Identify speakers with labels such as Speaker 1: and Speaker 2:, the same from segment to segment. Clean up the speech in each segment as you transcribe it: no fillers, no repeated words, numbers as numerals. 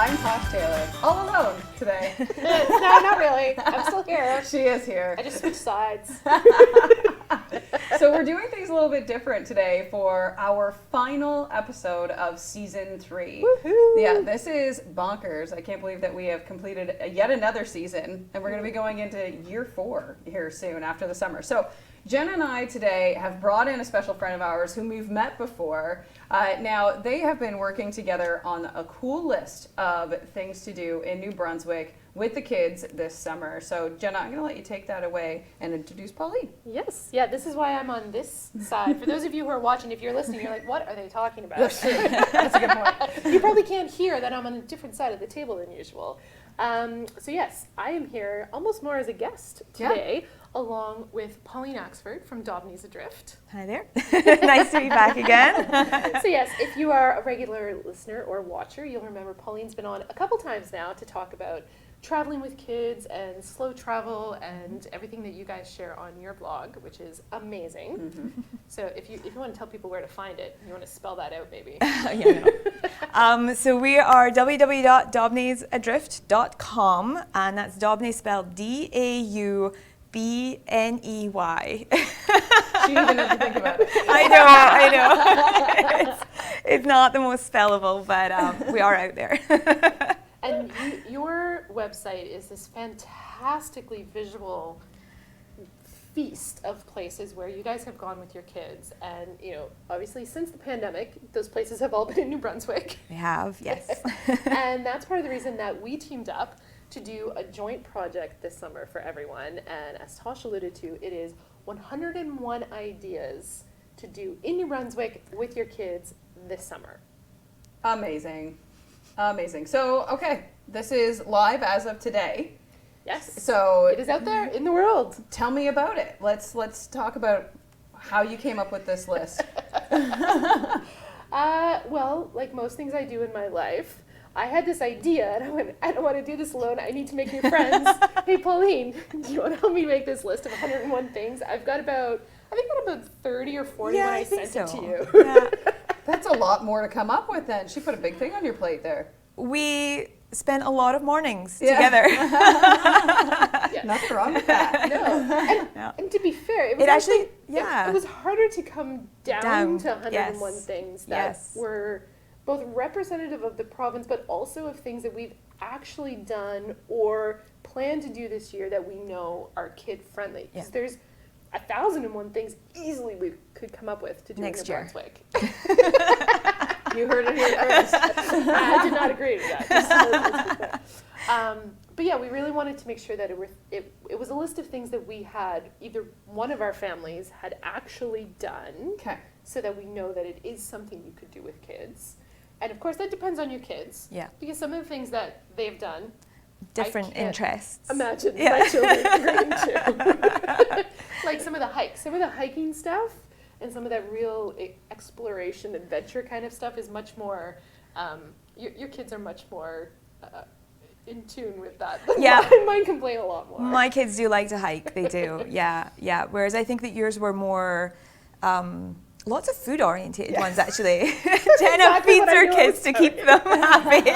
Speaker 1: I'm Tosh Taylor, all alone today.
Speaker 2: No, not really. I'm still here.
Speaker 1: She is here.
Speaker 2: I just switched sides.
Speaker 1: So we're doing things a little bit different today for our final episode of season 3.
Speaker 2: Woohoo!
Speaker 1: Yeah, this is bonkers. I can't believe that we have completed yet another season, and we're going to be going into year 4 here soon after the summer. So Jenna and I today have brought in a special friend of ours whom we've met before. Now, they have been working together on a cool list of things to do in New Brunswick with the kids this summer. So Jenna, I'm going to let you take that away and introduce Pauline.
Speaker 2: Yes. Yeah, this is why I'm on this side. For those of you who are watching, if you're listening, you're like, what are they talking about?
Speaker 1: That's true. That's a good point.
Speaker 2: You probably can't hear that I'm on a different side of the table than usual. So yes, I am here almost more as a guest today, along with Pauline Axford from Daubneys Adrift.
Speaker 3: Hi there. Nice to be back again.
Speaker 2: So yes, if you are a regular listener or watcher, you'll remember Pauline's been on a couple times now to talk about traveling with kids and slow travel and everything that you guys share on your blog, which is amazing. Mm-hmm. So if you want to tell people where to find it, you want to spell that out maybe.
Speaker 3: So we are www.daubneysadrift.com, and that's Daubney spelled Daubney.
Speaker 1: She even had to think about it.
Speaker 3: I know. It's not the most spellable, but we are out there.
Speaker 2: And your website is this fantastically visual feast of places where you guys have gone with your kids. And, obviously since the pandemic, those places have all been in New Brunswick.
Speaker 3: We have, yes.
Speaker 2: And that's part of the reason that we teamed up to do a joint project this summer for everyone. And as Tosh alluded to, it is 101 ideas to do in New Brunswick with your kids this summer.
Speaker 1: Amazing. So, okay, this is live as of today.
Speaker 2: Yes.
Speaker 1: So
Speaker 2: it is out there in the world.
Speaker 1: Tell me about it. Let's talk about how you came up with this list.
Speaker 2: Well, like most things I do in my life, I had this idea and I went, I don't want to do this alone. I need to make new friends. Hey, Pauline, do you want to help me make this list of 101 things? I've got about 30 or 40 when I sent it to you.
Speaker 3: Yeah.
Speaker 1: That's a lot more to come up with then. She put a big thing on your plate there.
Speaker 3: We spent a lot of mornings together.
Speaker 1: Nothing wrong with that.
Speaker 2: No. And to be fair, it was harder to come down to 101 things that were both representative of the province, but also of things that we've actually done or plan to do this year that we know are kid-friendly. Because there's 1,001 things easily we could come up with to do
Speaker 3: next
Speaker 2: in New
Speaker 3: year.
Speaker 2: Brunswick.
Speaker 1: You heard it here first.
Speaker 2: I did not agree to that. But yeah, we really wanted to make sure that it was a list of things that we had, either one of our families had actually done, so that we know that it is something you could do with kids. And of course, that depends on your kids.
Speaker 3: Yeah.
Speaker 2: Because some of the things that they've done,
Speaker 3: different interests.
Speaker 2: Imagine my children agreeing to. Like some of the hiking stuff, and some of that real exploration, adventure kind of stuff is much more. Your kids are much more in tune with that. Mine complain a lot more.
Speaker 3: My kids do like to hike. They do. Yeah. Whereas I think that yours were more. Lots of food-oriented ones, actually. Jenna feeds her kids to keep them happy.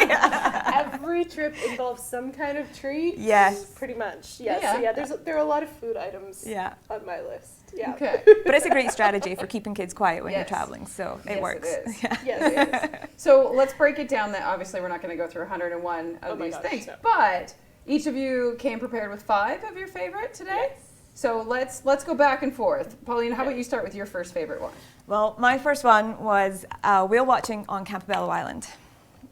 Speaker 2: Every trip involves some kind of treat.
Speaker 3: Yes.
Speaker 2: Pretty much. Yes. Yeah. So there are a lot of food items on my list. Yeah.
Speaker 1: Okay.
Speaker 3: But it's a great strategy for keeping kids quiet when you're traveling, so it works.
Speaker 1: It is.
Speaker 3: Yeah.
Speaker 1: Yes, it is. So let's break it down. That obviously we're not going to go through 101 of these things, but each of you came prepared with 5 of your favorite today.
Speaker 2: Yes.
Speaker 1: So let's go back and forth. Pauline, how about you start with your first favorite one?
Speaker 3: Well, my first one was whale watching on Campobello Island.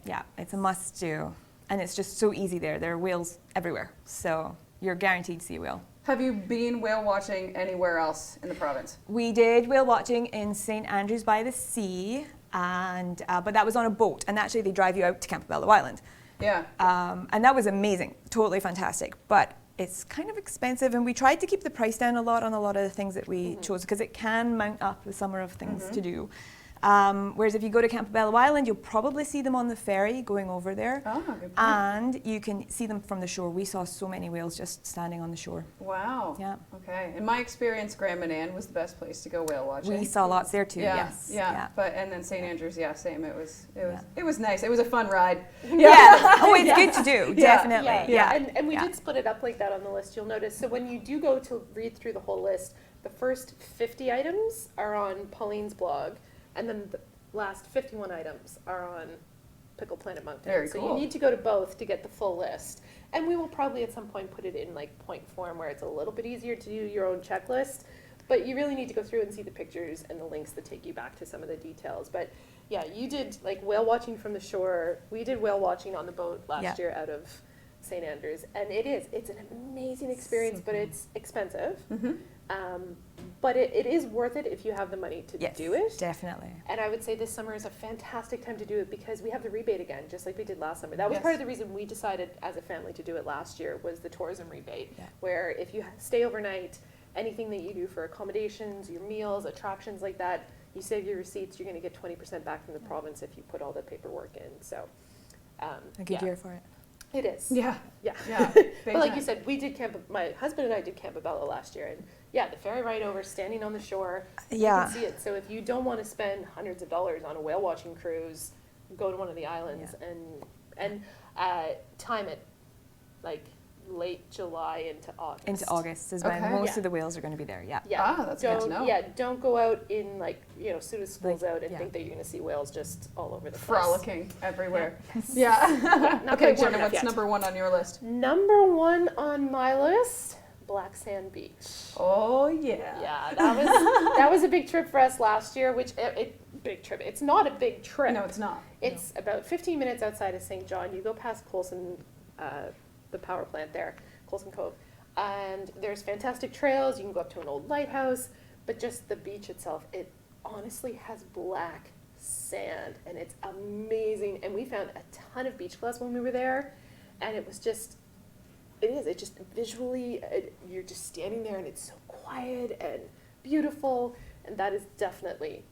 Speaker 3: Yeah, it's a must-do, and it's just so easy there. There are whales everywhere, so you're guaranteed to see a whale.
Speaker 1: Have you been whale watching anywhere else in the province?
Speaker 3: We did whale watching in St. Andrews by the Sea, and but that was on a boat, and actually they drive you out to Campobello Island.
Speaker 1: Yeah.
Speaker 3: And that was amazing, totally fantastic, but it's kind of expensive, and we tried to keep the price down a lot on a lot of the things that we chose, because it can mount up the summer of things to do. Whereas if you go to Campobello Island, you'll probably see them on the ferry going over there.
Speaker 1: Oh, good point.
Speaker 3: And you can see them from the shore. We saw so many whales just standing on the shore.
Speaker 1: Wow.
Speaker 3: Yeah.
Speaker 1: Okay. In my experience, Grand Manan was the best place to go whale watching.
Speaker 3: We saw lots there too.
Speaker 1: Yeah,
Speaker 3: Yes.
Speaker 1: yeah. But and then St. Andrews, yeah, same. It was nice. It was a fun ride.
Speaker 3: Yeah. Oh, it's good to do, definitely.
Speaker 2: Yeah. And we did split it up like that on the list, you'll notice. So when you do go to read through the whole list, the first 50 items are on Pauline's blog, and then the last 51 items are on Pickle Planet Moncton.
Speaker 1: Very cool.
Speaker 2: So you need to go to both to get the full list. And we will probably at some point put it in like point form where it's a little bit easier to do your own checklist. But you really need to go through and see the pictures and the links that take you back to some of the details. But yeah, you did like whale watching from the shore. We did whale watching on the boat last year out of St. Andrews. And it's an amazing experience, but it's expensive. But it is worth it if you have the money to do it.
Speaker 3: Definitely.
Speaker 2: And I would say this summer is a fantastic time to do it because we have the rebate again, just like we did last summer. That was part of the reason we decided as a family to do it last year was the tourism rebate, where if you stay overnight, anything that you do for accommodations, your meals, attractions like that, you save your receipts, you're going to get 20% back from the province if you put all the paperwork in. So,
Speaker 3: a good year for it.
Speaker 2: It is.
Speaker 1: Yeah.
Speaker 2: But like you said, we did camp. My husband and I did Campobello last year, and the ferry ride over, standing on the shore, you can see it. So if you don't want to spend hundreds of dollars on a whale watching cruise, go to one of the islands and time it like late July into August.
Speaker 3: Into August is when most of the whales are going to be there.
Speaker 1: That's good to know.
Speaker 2: Don't go out in soon as school's out and think that you're going to see whales just all over the place.
Speaker 1: Frolicking everywhere.
Speaker 2: Okay,
Speaker 1: Jenna, what's number one on your list?
Speaker 2: Number one on my list, Black Sand Beach.
Speaker 1: Oh yeah.
Speaker 2: Yeah, that was a big trip for us last year. Big trip. It's not a big trip.
Speaker 1: No, it's not.
Speaker 2: It's about 15 minutes outside of St. John. You go past Coulson, the power plant there, Coulson Cove, and there's fantastic trails. You can go up to an old lighthouse, but just the beach itself, it honestly has black sand, and it's amazing. And we found a ton of beach glass when we were there, and it was just. It's just visually, you're just standing there and it's so quiet and beautiful, and that is definitely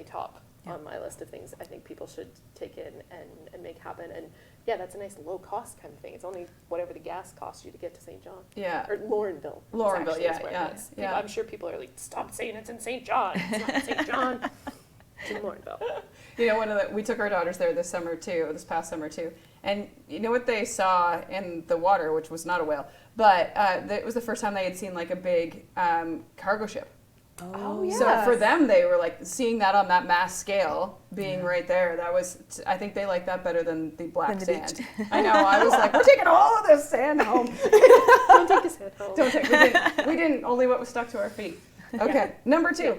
Speaker 2: top on my list of things I think people should take in and make happen. And that's a nice low cost kind of thing. It's only whatever the gas costs you to get to St. John. Yeah. Or Laurenville. I'm sure people are like, stop saying it's in St. John. It's not St. John. It's in Laurenville.
Speaker 1: We took our daughters there this past summer too. And you know what they saw in the water, which was not a whale, but it was the first time they had seen like a big cargo ship.
Speaker 2: Oh, yes.
Speaker 1: So for them, they were like seeing that on that mass scale, being right there. That was, I think they liked that better than the black sand. I know. I was like, we're taking all of this sand home.
Speaker 2: Don't take the sand home.
Speaker 1: We didn't. Only what was stuck to our feet. Okay, number two.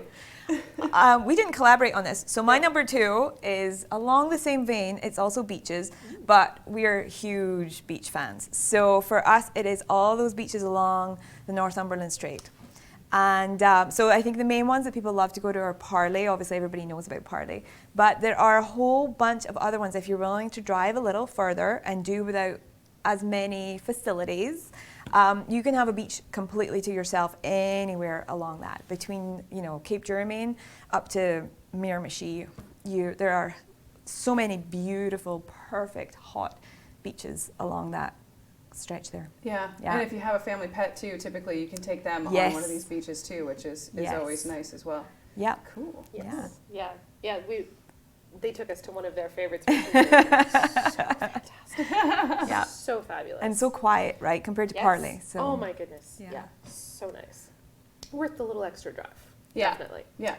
Speaker 3: We didn't collaborate on this. So my number two is along the same vein. It's also beaches, but we're huge beach fans. So for us, it is all those beaches along the Northumberland Strait. And so I think the main ones that people love to go to are Parley. Obviously, everybody knows about Parley. But there are a whole bunch of other ones if you're willing to drive a little further and do without as many facilities. You can have a beach completely to yourself anywhere along that. Between Cape Germain up to Miramichi, there are so many beautiful, perfect, hot beaches along that stretch there.
Speaker 1: Yeah. And if you have a family pet too, typically you can take them on one of these beaches too, which is always nice as well.
Speaker 3: Yeah.
Speaker 1: Cool.
Speaker 2: Yes. Yeah. They took us to one of their favorites. So fantastic. So fabulous.
Speaker 3: And so quiet, right, compared to Parley. So.
Speaker 2: Oh my goodness. Yeah. So nice. Worth the little extra drive. Definitely.
Speaker 1: Yeah.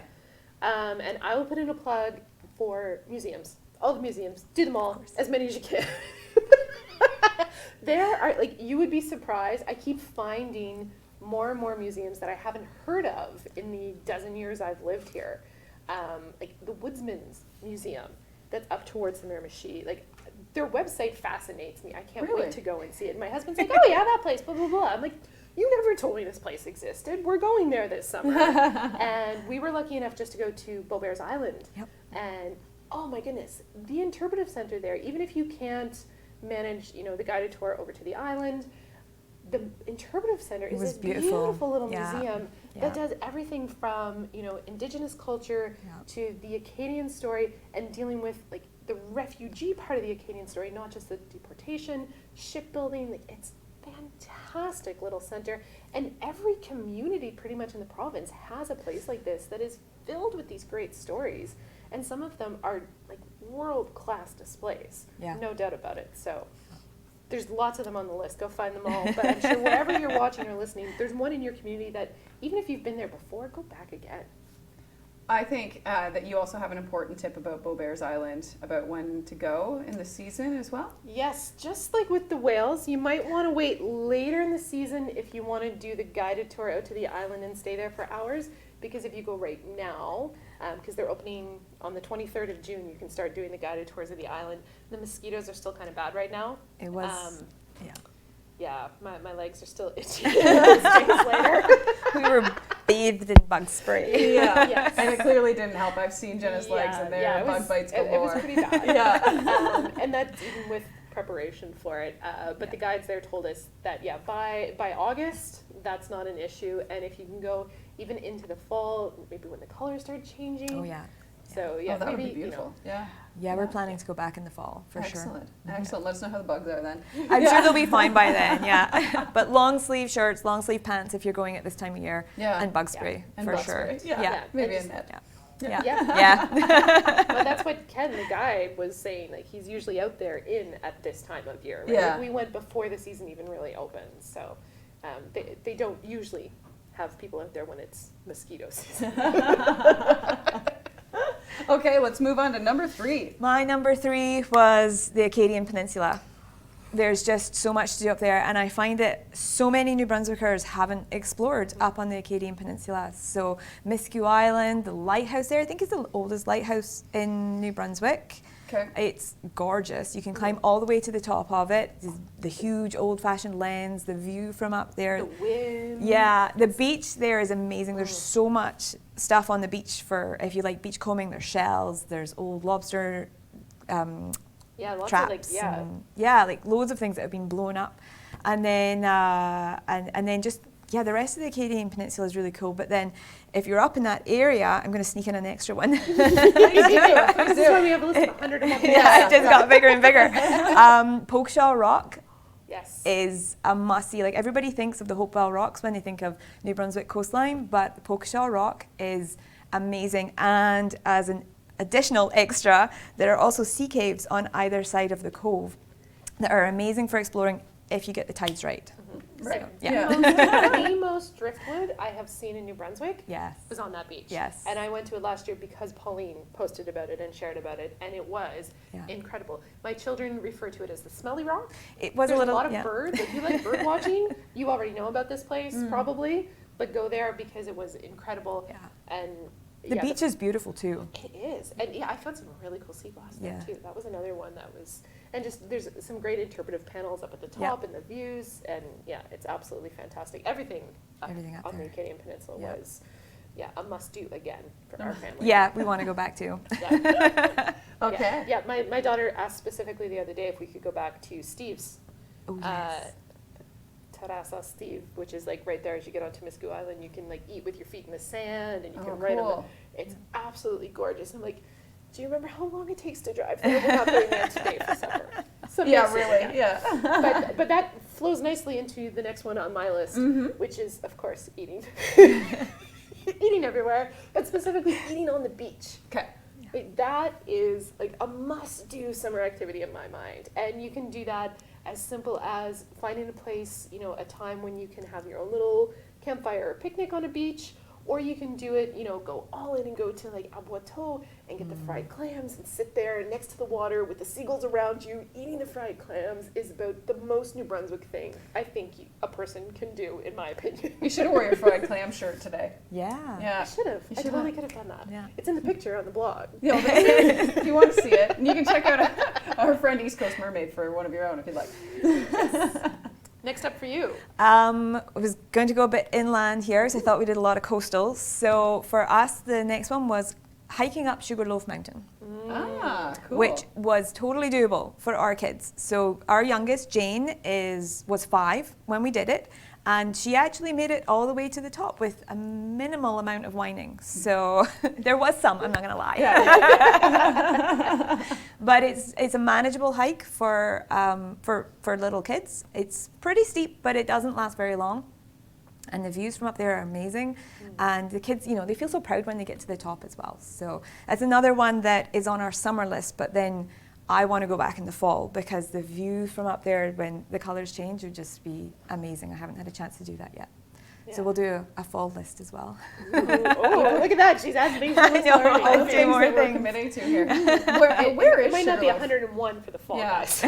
Speaker 2: And I will put in a plug for museums. All the museums. Do them all. As many as you can. There are, you would be surprised. I keep finding more and more museums that I haven't heard of in the dozen years I've lived here. Like the Woodsman's Museum that's up towards the Miramichi. Their website fascinates me. I can't wait to go and see it. My husband's like, oh yeah, that place, blah, blah, blah. I'm like, you never told me this place existed. We're going there this summer. And we were lucky enough just to go to Beaubear's Island.
Speaker 3: Yep.
Speaker 2: And oh my goodness, the interpretive center there, even if you can't manage, the guided tour over to the island, the interpretive center is this beautiful little museum that does everything from, indigenous culture to the Acadian story and dealing with the refugee part of the Acadian story, not just the deportation, shipbuilding. It's fantastic little center. And every community pretty much in the province has a place like this that is filled with these great stories. And some of them are world-class displays. Yeah. No doubt about it. So there's lots of them on the list. Go find them all. But I'm sure wherever you're watching or listening, there's one in your community that even if you've been there before, go back again.
Speaker 1: I think that you also have an important tip about Beaubears Island, about when to go in the season as well.
Speaker 2: Yes, just like with the whales, you might want to wait later in the season if you want to do the guided tour out to the island and stay there for hours, because if you go right now, because they're opening on the 23rd of June, you can start doing the guided tours of the island. The mosquitoes are still kind of bad right now.
Speaker 3: It was,
Speaker 2: yeah, my legs are still itchy days later.
Speaker 3: We were bathed in bug spray.
Speaker 1: Yeah,
Speaker 2: yes.
Speaker 1: And it clearly didn't help. I've seen Jenna's legs and there bug bites galore.
Speaker 2: It was pretty bad.
Speaker 1: Yeah.
Speaker 2: And that's even with preparation for it. But the guides there told us that, by August, that's not an issue. And if you can go even into the fall, maybe when the colors start changing.
Speaker 3: Oh, yeah.
Speaker 2: So,
Speaker 1: that
Speaker 2: maybe,
Speaker 1: would be beautiful.
Speaker 3: Yeah, we're planning to go back in the fall, for sure.
Speaker 1: Excellent. Let us know how the bugs are then.
Speaker 3: I'm sure they'll be fine by then, But long sleeve shirts, long sleeve pants if you're going at this time of year, and bug spray, for sure.
Speaker 1: Maybe a net.
Speaker 3: Yeah.
Speaker 2: Well, that's what Ken, the guide, was saying. Like, he's usually out there at this time of year. Right? Like, we went before the season even really opened, so they don't usually have people out there when it's mosquito season.
Speaker 1: Okay, let's move on to number 3.
Speaker 3: My number 3 was the Acadian Peninsula. There's just so much to do up there, and I find that so many New Brunswickers haven't explored up on the Acadian Peninsula. So Miscou Island, the lighthouse there, I think is the oldest lighthouse in New Brunswick.
Speaker 1: Okay.
Speaker 3: It's gorgeous. You can climb all the way to the top of it. The huge old-fashioned lens, the view from up there.
Speaker 2: The wind.
Speaker 3: Yeah, the beach there is amazing. There's so much stuff on the beach for if you like beachcombing. There's shells, there's old lobster
Speaker 2: lots
Speaker 3: traps,
Speaker 2: of like
Speaker 3: loads of things that have been blown up, and then and then just the rest of the Acadian Peninsula is really cool. But then if you're up in that area, I'm going to sneak in an extra one.
Speaker 2: Please do. This is why we have a list of 100 of them.
Speaker 3: It just got bigger and bigger. Pokeshaw Rock.
Speaker 2: Yes.
Speaker 3: Is a must-see. Like, everybody thinks of the Hopewell Rocks when they think of New Brunswick coastline, but the Pokeshaw Rock is amazing. And as an additional extra, there are also sea caves on either side of the cove that are amazing for exploring if you get the tides right.
Speaker 1: Right.
Speaker 2: The most driftwood I have seen in New Brunswick was on that beach.
Speaker 3: Yes.
Speaker 2: And I went to it last year because Pauline posted about it and shared about it, and it was incredible. My children refer to it as the Smelly Rock.
Speaker 3: It was
Speaker 2: There's
Speaker 3: a
Speaker 2: lot of birds. If you like bird watching, you already know about this place probably, but go there because it was incredible.
Speaker 3: Yeah.
Speaker 2: And
Speaker 3: the beach is beautiful too.
Speaker 2: It is. And I found some really cool sea glass there too. That was another one that was, and just there's some great interpretive panels up at the top and the views, and it's absolutely fantastic. Everything up on
Speaker 3: there.
Speaker 2: the Acadian Peninsula was a must do again for our family.
Speaker 3: Yeah, we want to go back too.
Speaker 1: Okay.
Speaker 2: Yeah, my daughter asked specifically the other day if we could go back to Steve's.
Speaker 3: Oh, yes.
Speaker 2: Terasa Steve, which is like right there as you get onto Miscou Island. You can like eat with your feet in the sand, and you can ride on the, it's absolutely gorgeous. I'm like, do you remember how long it takes to drive there? We're not going there today for supper. But that flows nicely into the next one on my list, which is, of course, eating. Eating everywhere, but specifically eating on the beach.
Speaker 1: Okay.
Speaker 2: Like, that is like a must-do summer activity in my mind, and you can do that as simple as finding a place, a time when you can have your own little campfire or picnic on a beach, or you can do it, go all in and go to like Aboiteau and get the fried clams and sit there next to the water with the seagulls around you. Eating the fried clams is about the most New Brunswick thing I think a person can do, in my opinion.
Speaker 1: You should have worn your fried clam shirt today.
Speaker 2: Yeah. I should have. I totally could have done that. Yeah. It's in the picture on the blog.
Speaker 1: Yeah, if you want to see it, and you can check out our friend East Coast Mermaid for one of your own if you'd like.
Speaker 2: Yes. Next up for you.
Speaker 3: I was going to go a bit inland here, so I thought we did a lot of coastals. So for us, the next one was hiking up Sugarloaf Mountain.
Speaker 1: Cool.
Speaker 3: Which was totally doable for our kids. So our youngest, Jane, was 5 when we did it, and she actually made it all the way to the top with a minimal amount of whining. So there was some, I'm not going to lie. But it's a manageable hike for little kids. It's pretty steep, but it doesn't last very long. And the views from up there are amazing. And the kids, they feel so proud when they get to the top as well. So that's another one that is on our summer list, but then I want to go back in the fall because the view from up there when the colours change would just be amazing. I haven't had a chance to do that yet. Yeah. So we'll do a fall list as well.
Speaker 2: Oh, look at that. She's adding things to the list already.
Speaker 1: All the things that we're committing to here. Where is Sugarloaf?
Speaker 2: It might not be 101 for the fall, guys.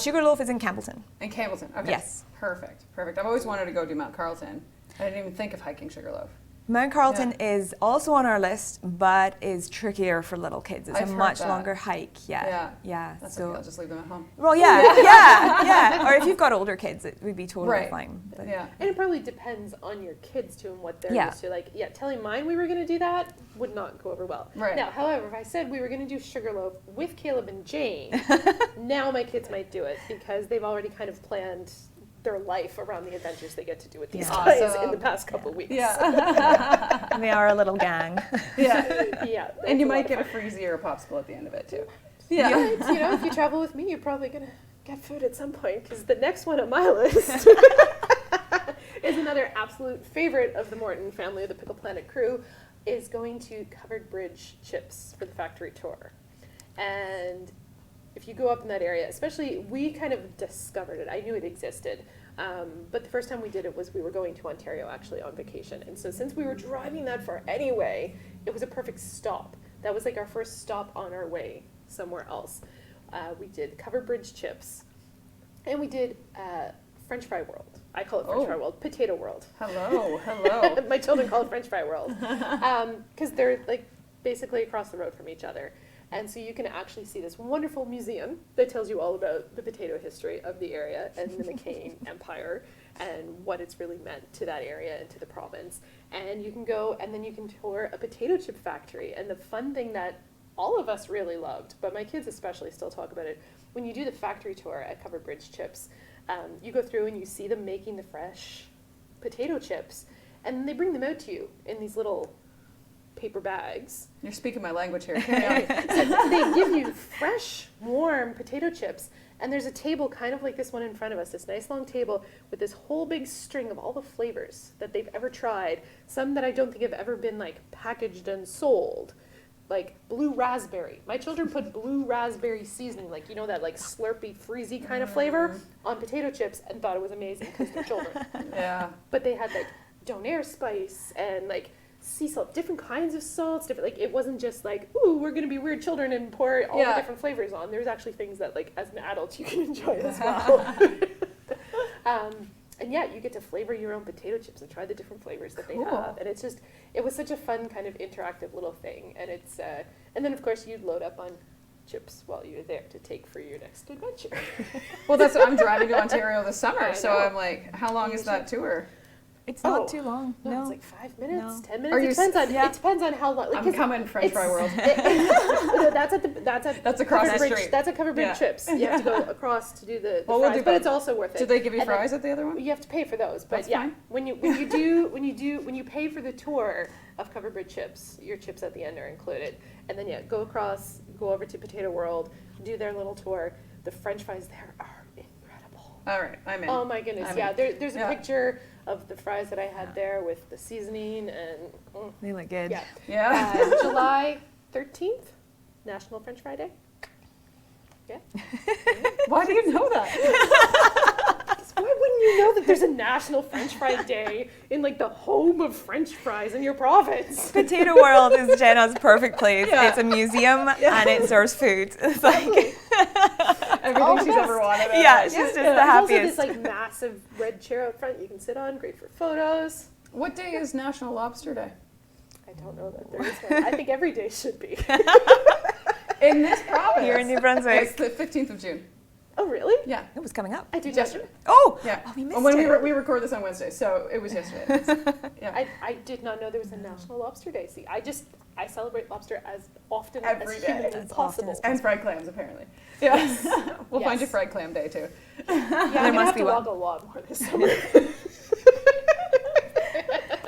Speaker 3: Sugarloaf is in Campbellton.
Speaker 1: In Campbellton, okay.
Speaker 3: Yes.
Speaker 1: Perfect. I've always wanted to go do Mount Carlton. I didn't even think of hiking Sugarloaf.
Speaker 3: Mount Carlton is also on our list, but is trickier for little kids. It's a much longer hike. Yeah.
Speaker 1: That's okay. I'll just leave them at home.
Speaker 3: Well, yeah. Or if you've got older kids, it would be totally fine.
Speaker 1: But.
Speaker 2: Yeah. And it probably depends on your kids too and what they're used to. Like, telling mine we were going to do that would not go over well.
Speaker 1: Right.
Speaker 2: Now, however, if I said we were going to do Sugarloaf with Caleb and Jane, now my kids might do it because they've already kind of planned their life around the adventures they get to do with these guys in the past couple of weeks.
Speaker 3: Yeah. And they are a little gang.
Speaker 2: Yeah.
Speaker 1: And you might get a freezie or a popsicle at the end of it too.
Speaker 2: Yeah. If you travel with me, you're probably going to get food at some point because the next one on my list is another absolute favorite of the Moncton family of the Pickle Planet crew is going to Covered Bridge Chips for the factory tour. And if you go up in that area, especially, we kind of discovered it. I knew it existed. But the first time we did it was we were going to Ontario actually on vacation. And so since we were driving that far anyway, it was a perfect stop. That was like our first stop on our way somewhere else. We did Covered Bridge Chips. And we did French Fry World. I call it French Fry World. Potato World.
Speaker 1: Hello.
Speaker 2: My children call it French Fry World. Because they're like basically across the road from each other. And so you can actually see this wonderful museum that tells you all about the potato history of the area and the McCain Empire and what it's really meant to that area and to the province. And you can go and then you can tour a potato chip factory. And the fun thing that all of us really loved, but my kids especially still talk about it, when you do the factory tour at Covered Bridge Chips, you go through and you see them making the fresh potato chips. And then they bring them out to you in these little paper bags.
Speaker 1: You're speaking my language here.
Speaker 2: So they give you fresh, warm potato chips, and there's a table kind of like this one in front of us, this nice long table with this whole big string of all the flavors that they've ever tried, some that I don't think have ever been like packaged and sold. Like blue raspberry. My children put blue raspberry seasoning, like that like slurpy, freezy kind of flavor on potato chips and thought it was amazing because they're children.
Speaker 1: Yeah.
Speaker 2: But they had like Daubneys spice and like sea salt, different kinds of salts, different, like it wasn't just like, ooh, we're gonna be weird children and pour all the different flavors on. There's actually things that like as an adult you can enjoy as well. And you get to flavor your own potato chips and try the different flavors that they have. And it was such a fun kind of interactive little thing. And it's and then of course you'd load up on chips while you're there to take for your next adventure.
Speaker 1: Well, I'm driving to Ontario this summer, so I'm like, how long is that tour?
Speaker 3: It's not too long.
Speaker 2: No, it's like 5 minutes, 10
Speaker 1: Are
Speaker 2: minutes. It depends on how long. Like,
Speaker 1: I'm coming French Fry World.
Speaker 2: That's
Speaker 1: across the street.
Speaker 2: That's at Covered Bridge Chips. You have to go across to do the
Speaker 1: we'll
Speaker 2: fries,
Speaker 1: do
Speaker 2: but it's also worth it.
Speaker 1: Do they give you fries at the other one?
Speaker 2: You have to pay for those, but
Speaker 1: that's fine.
Speaker 2: When you pay for the tour of Covered Bridge Chips, your chips at the end are included, and then go across, go over to Potato World, do their little tour. The French fries there are incredible.
Speaker 1: All right, I'm in.
Speaker 2: Oh my goodness, there's a picture of the fries that I had there with the seasoning and
Speaker 3: they look good.
Speaker 2: July 13th, National French Fry Day. Yeah.
Speaker 1: Why do you know that?
Speaker 2: Why wouldn't you know that there's a National French Fry Day in like the home of French fries in your province?
Speaker 3: Potato World is Jenna's perfect place. It's a museum and it serves food. It's like
Speaker 1: everything she's ever wanted.
Speaker 3: She's just the happiest.
Speaker 2: There's also this like massive red chair out front you can sit on, great for photos.
Speaker 1: What day is National Lobster Day?
Speaker 2: I don't know that there is one. I think every day should be.
Speaker 1: In this province.
Speaker 3: Here in New Brunswick.
Speaker 1: It's the 15th of June.
Speaker 2: Oh, really?
Speaker 1: Yeah.
Speaker 3: It was coming up.
Speaker 2: I did yesterday.
Speaker 3: Oh!
Speaker 1: Yeah.
Speaker 3: Oh, we missed
Speaker 1: it. We record this on Wednesday, so it was yesterday.
Speaker 2: I did not know there was a National Lobster Day. See, I celebrate lobster as often
Speaker 1: every
Speaker 2: as
Speaker 1: day
Speaker 2: humanly possible.
Speaker 1: And fried clams, apparently. Yes. We'll find you fried clam day, too.
Speaker 2: There must be log a lot more this summer.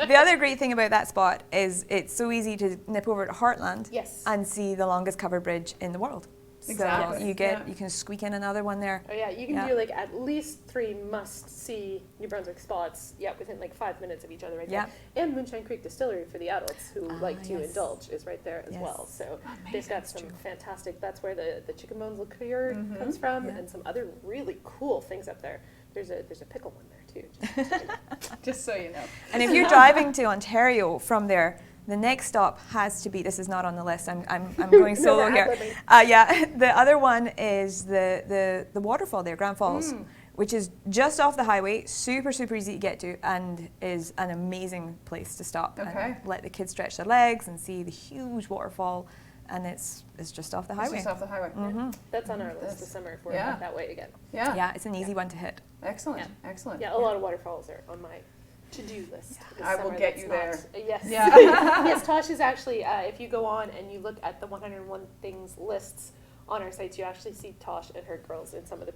Speaker 3: The other great thing about that spot is it's so easy to nip over to Heartland
Speaker 2: yes.
Speaker 3: and see the longest covered bridge in the world.
Speaker 1: Exactly.
Speaker 3: So you can squeak in another one there.
Speaker 2: Oh yeah, you can do like at least 3 must-see New Brunswick spots. Yeah, within like 5 minutes of each other, right there. And Moonshine Creek Distillery for the adults who like to indulge is right there as well. So they've got some fantastic. That's where the chicken bones liqueur comes from, and some other really cool things up there. There's a pickle one there too.
Speaker 1: Just so you know.
Speaker 3: And if you're driving to Ontario from there, the next stop has to be, this is not on the list, I'm going solo here. The other one is the waterfall there, Grand Falls, which is just off the highway, super, super easy to get to, and is an amazing place to stop and let the kids stretch their legs and see the huge waterfall. And it's just off the highway.
Speaker 1: It's just off the highway.
Speaker 2: That's on our list this summer if we're back that way again.
Speaker 3: Yeah, it's an easy one to hit.
Speaker 1: Excellent, excellent.
Speaker 2: Yeah, a lot of waterfalls are on my to-do list.
Speaker 1: I will get you there.
Speaker 2: Yes.
Speaker 1: Yeah.
Speaker 2: Yes, Tosh is actually, if you go on and you look at the 101 things lists on our sites, you actually see Tosh and her girls in some of the,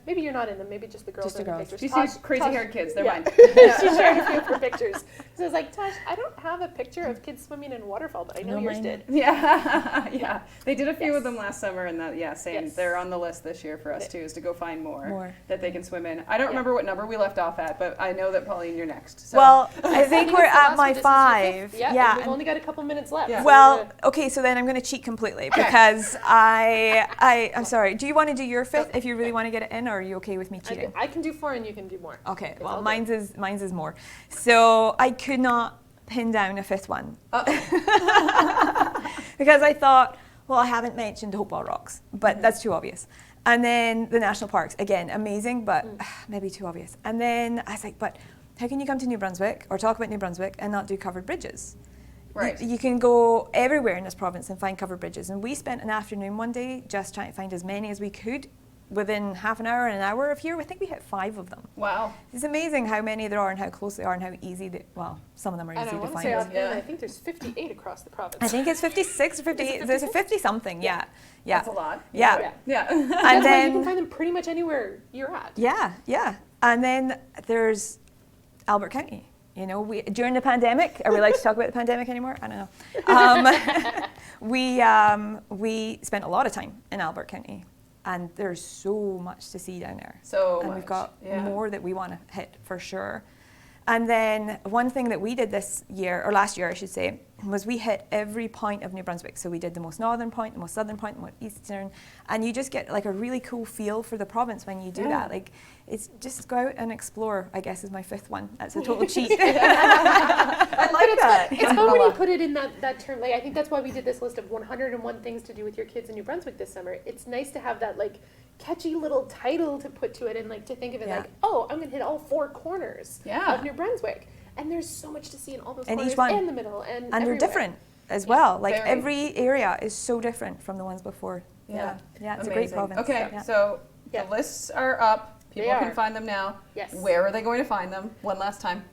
Speaker 2: maybe you're not in them, maybe just the girls in the pictures.
Speaker 1: You see crazy-haired kids, they're mine.
Speaker 2: She shared a few of her pictures. So I was like, Tosh, I don't have a picture of kids swimming in a waterfall, but I know yours did.
Speaker 1: Yeah. They did a few of them last summer, and same. They're on the list this year for us too, is to go find more that they can swim in. I don't remember what number we left off at, but I know that Pauline, you're next. So.
Speaker 3: Well, I think we're at my 5.
Speaker 2: Yeah, we've only got a couple minutes left.
Speaker 3: Yeah. Well, okay, so then I'm going to cheat completely because I'm sorry. Do you want to do your 5th if you really want to get it in, or are you okay with me cheating?
Speaker 2: I can do 4 and you can do more.
Speaker 3: Okay. Well, mine's is more. So I could not pin down a 5th one because I thought, well, I haven't mentioned Hopewell Rocks, but that's too obvious. And then the national parks, again, amazing, but maybe too obvious. And then I was like, but how can you come to New Brunswick or talk about New Brunswick and not do covered bridges?
Speaker 1: Right.
Speaker 3: You can go everywhere in this province and find covered bridges. And we spent an afternoon one day just trying to find as many as we could within half an hour and an hour of here. I think we hit 5 of them.
Speaker 1: Wow.
Speaker 3: It's amazing how many there are and how close they are and how easy some of them are easy to find.
Speaker 2: I think there's 58 across the province.
Speaker 3: I think it's 56 or 58. There's a 50 something. Yeah.
Speaker 1: That's a lot.
Speaker 3: Yeah.
Speaker 2: And then you can find them pretty much anywhere you're at.
Speaker 3: Yeah. And then there's Albert County. You know, during the pandemic, are we allowed to talk about the pandemic anymore? I don't know. We spent a lot of time in Albert County, and there's so much to see down there. And we've got more that we want to hit for sure. And then one thing that we did this year, or last year I should say, was we hit every point of New Brunswick. So we did the most northern point, the most southern point, the most eastern, and you just get like a really cool feel for the province when you do that. Like, it's just go out and explore, I guess, is my 5th one. That's a total cheat. I like that.
Speaker 2: It's fun when you put it in that term. Like, I think that's why we did this list of 101 things to do with your kids in New Brunswick this summer. It's nice to have that like catchy little title to put to it and like to think of it like, oh, I'm going to hit all 4 corners of New Brunswick. And there's so much to see in all those corners and the middle and everywhere.
Speaker 3: They're different as well. Like every area is so different from the ones before. Yeah, it's a great province.
Speaker 1: Okay, so the lists are up. People can find them now.
Speaker 2: Yes.
Speaker 1: Where are they going to find them? One last time.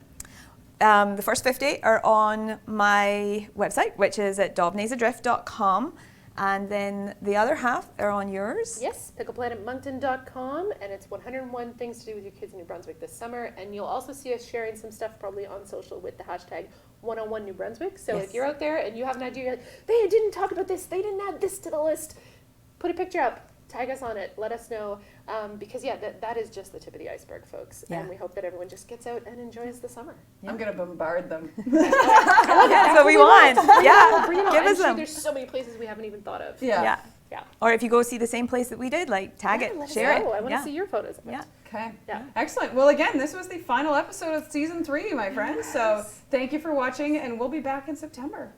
Speaker 3: The first 50 are on my website, which is at daubneysadrift.com. And then the other half are on yours.
Speaker 2: Yes, pickleplanetmoncton.com, and it's 101 things to do with your kids in New Brunswick this summer. And you'll also see us sharing some stuff probably on social with the hashtag 101 New Brunswick. So if you're out there and you have an idea, you're like, they didn't talk about this, they didn't add this to the list, put a picture up. Tag us on it. Let us know. Because, that is just the tip of the iceberg, folks. And we hope that everyone just gets out and enjoys the summer.
Speaker 1: I'm going to bombard them.
Speaker 3: That's what we want. Yeah.
Speaker 2: Give us them. There's so many places we haven't even thought of.
Speaker 3: Yeah. Or if you go see the same place that we did, like, tag it, share it.
Speaker 2: I want to see your photos of it.
Speaker 3: Yeah.
Speaker 1: Okay. Yeah. Excellent. Well, again, this was the final episode of season 3, my friends. So thank you for watching, and we'll be back in September.